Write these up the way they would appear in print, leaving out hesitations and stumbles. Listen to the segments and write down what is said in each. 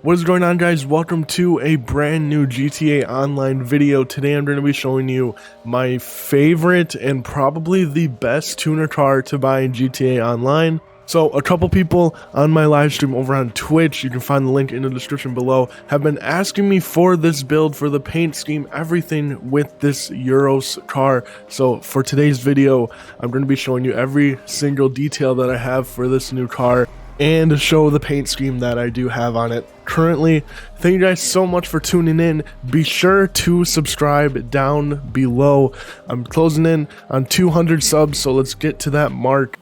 What is going on, guys? Welcome to a brand new GTA Online video. Today I'm going to be showing you my favorite and probably the best tuner car to buy in GTA Online. So a couple people on my live stream over on Twitch, you can find the link in the description below, have been asking me for this build, for the paint scheme, everything with this Euros car. So for today's video, I'm going to be showing you every single detail that I have for this new car and show the paint scheme that I do have on it currently. Thank you guys so much for tuning in. Be sure to subscribe down below. I'm closing in on 200 subs, so let's get to that mark.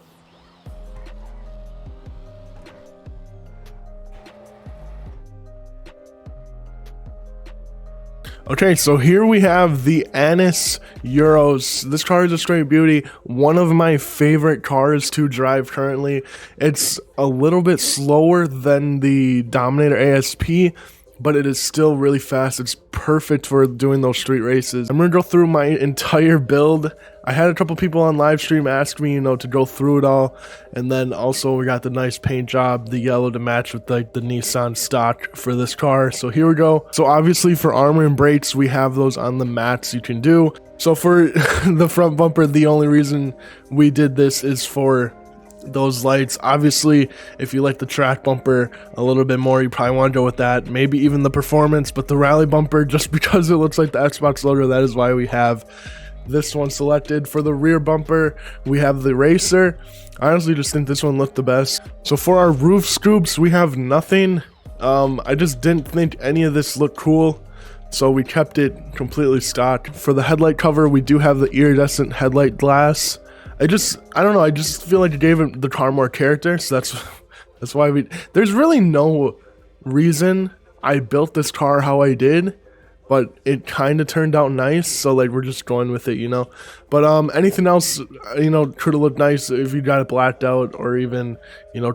Okay, so here we have the Anis Euros. This car is a straight beauty. One of my favorite cars to drive currently. It's a little bit slower than the Dominator ASP, but it is still really fast. It's perfect for doing those street races. I'm gonna go through my entire build. I had a couple people on live stream ask me, to go through it all. And then also we got the nice paint job, the yellow to match with like the Nissan stock for this car. So here we go. So obviously for armor and brakes, we have those on the mats you can do. So for the front bumper, the only reason we did this is for those lights. Obviously, if you like the track bumper a little bit more, you probably want to go with that. Maybe even the performance, but the rally bumper, just because it looks like the Xbox logo, that is why we have this one selected. For the rear bumper, we have the racer. I honestly just think this one looked the best. So for our roof scoops, we have nothing. I just didn't think any of this looked cool, so we kept it completely stock. For the headlight cover, we do have the iridescent headlight glass. I don't know, I just feel like it gave the car more character, so that's why there's really no reason I built this car how I did, but it kind of turned out nice, so like we're just going with it, But anything else, could have looked nice if you got it blacked out, or even,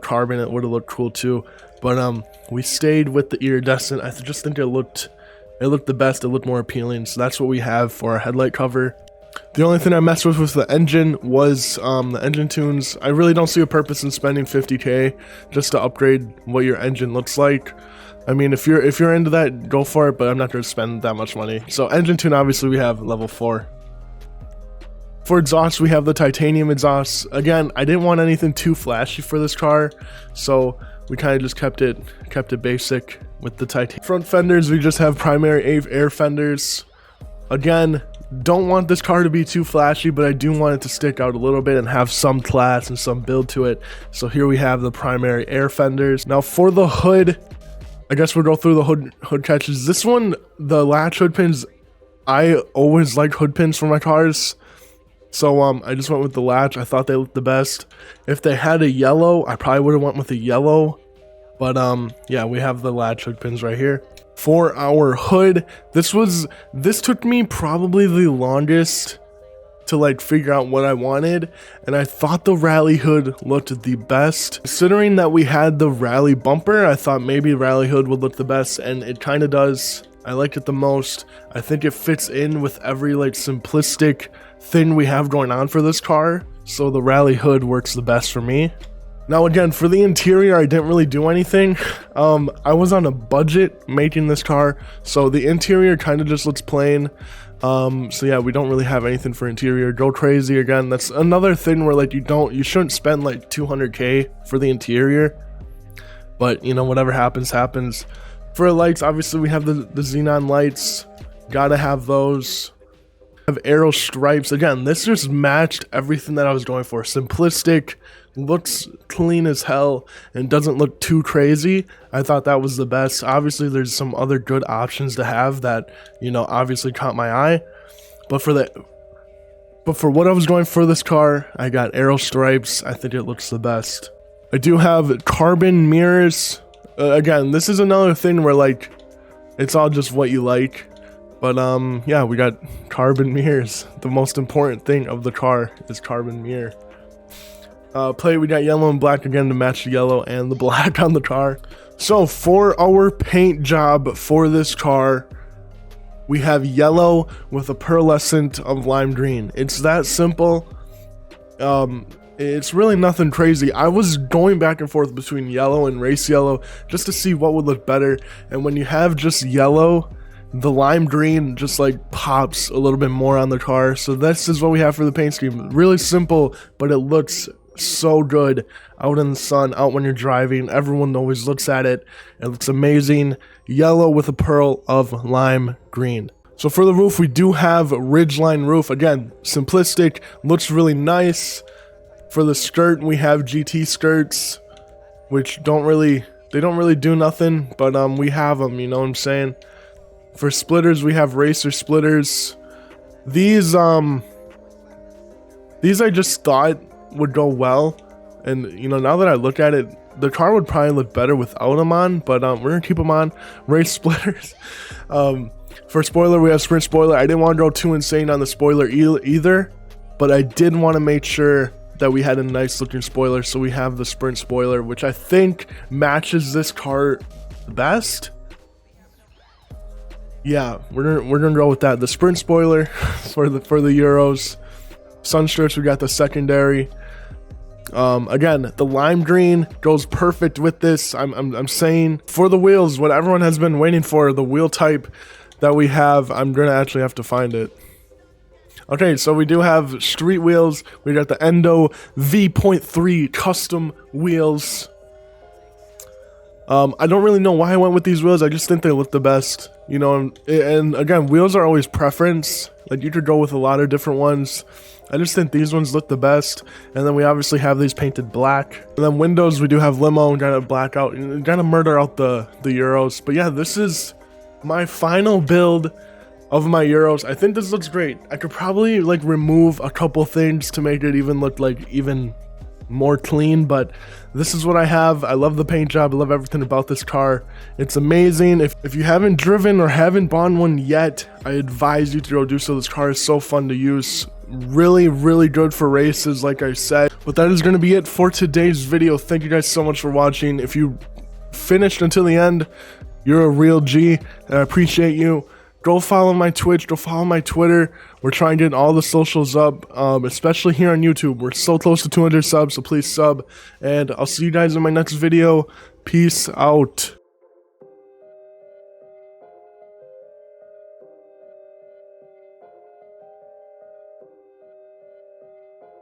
carbon, it would have looked cool too. But we stayed with the iridescent. I just think it looked the best, it looked more appealing, so that's what we have for our headlight cover. The only thing I messed with the engine was the engine tunes. I really don't see a purpose in spending 50k just to upgrade what your engine looks like. I mean, if you're into that, go for it, but I'm not going to spend that much money. So engine tune, obviously we have level 4. For exhaust, we have the titanium exhaust. Again, I didn't want anything too flashy for this car, so we kind of just kept it basic with the titanium. Front fenders, we just have primary air fenders. Again, don't want this car to be too flashy, but I do want it to stick out a little bit and have some class and some build to it. So here we have the primary air fenders. Now for the hood, I guess we'll go through the hood catches. This one, the latch hood pins, I always like hood pins for my cars, so I just went with the latch. I thought they looked the best. If they had a yellow, I probably would have went with a yellow, but yeah, we have the latch hood pins right here. For our hood, this took me probably the longest to like figure out what I wanted, and I thought the rally hood looked the best. Considering that we had the rally bumper, I thought maybe rally hood would look the best, and it kind of does. I like it the most. I think it fits in with every like simplistic thing we have going on for this car, so the rally hood works the best for me. Now again, for the interior, I didn't really do anything. I was on a budget making this car, so the interior kind of just looks plain. So yeah, we don't really have anything for interior. Go crazy again. That's another thing where like you shouldn't spend like 200k for the interior. But whatever happens. For lights, obviously we have the xenon lights. Gotta have those. Have arrow stripes. Again, this just matched everything that I was going for. Simplistic, looks clean as hell, and doesn't look too crazy. I thought that was the best. Obviously there's some other good options to have that obviously caught my eye, but for what I was going for this car, I got arrow stripes. I think it looks the best. I do have carbon mirrors. Again, this is another thing where like it's all just what you like, but yeah, we got carbon mirrors. The most important thing of the car is carbon mirror. Plate, we got yellow and black again to match the yellow and the black on the car. So for our paint job for this car, we have yellow with a pearlescent of lime green. It's that simple. it's really nothing crazy. I was going back and forth between yellow and race yellow just to see what would look better. And when you have just yellow, the lime green just like pops a little bit more on the car. So this is what we have for the paint scheme. Really simple, but it looks so good out in the sun, out when you're driving. Everyone always looks at it. It looks amazing. Yellow with a pearl of lime green. So for the roof, we do have ridgeline roof. Again, simplistic, looks really nice. For the skirt, we have GT skirts, which don't really do nothing, but we have them, you know what I'm saying? For splitters, we have racer splitters. These I just thought would go well, and you know, now that I look at it, the car would probably look better without them on, but we're gonna keep them on. Race splitters. For spoiler, we have sprint spoiler. I didn't want to go too insane on the spoiler either, but I did want to make sure that we had a nice looking spoiler, so we have the sprint spoiler, which I think matches this car the best. Yeah, we're gonna go with that. The sprint spoiler for the Euros. Sunstripes, we got the secondary. Again, the lime green goes perfect with this. I'm saying for the wheels, what everyone has been waiting for, the wheel type that we have. I'm gonna actually have to find it. Okay, so we do have street wheels. We got the Endo V.3 custom wheels. I don't really know why I went with these wheels. I just think they look the best, you know. And again, wheels are always preference. Like, you could go with a lot of different ones. I just think these ones look the best. And then we obviously have these painted black. And then windows, we do have limo and kind of black out, and kind of murder out the Euros. But yeah, this is my final build of my Euros. I think this looks great. I could probably like remove a couple things to make it even look like even more clean, but this is what I have. I love the paint job. I love everything about this car. It's amazing. If you haven't driven or haven't bought one yet, I advise you to go do so. This car is so fun to use. Really good for races, like I said. But that is going to be it for today's video. Thank you guys so much for watching. If you finished until the end, you're a real G, and I appreciate you. Go follow my Twitch, go follow my Twitter. We're trying to get all the socials up, especially here on YouTube. We're so close to 200 subs, so please sub. And I'll see you guys in my next video. Peace out.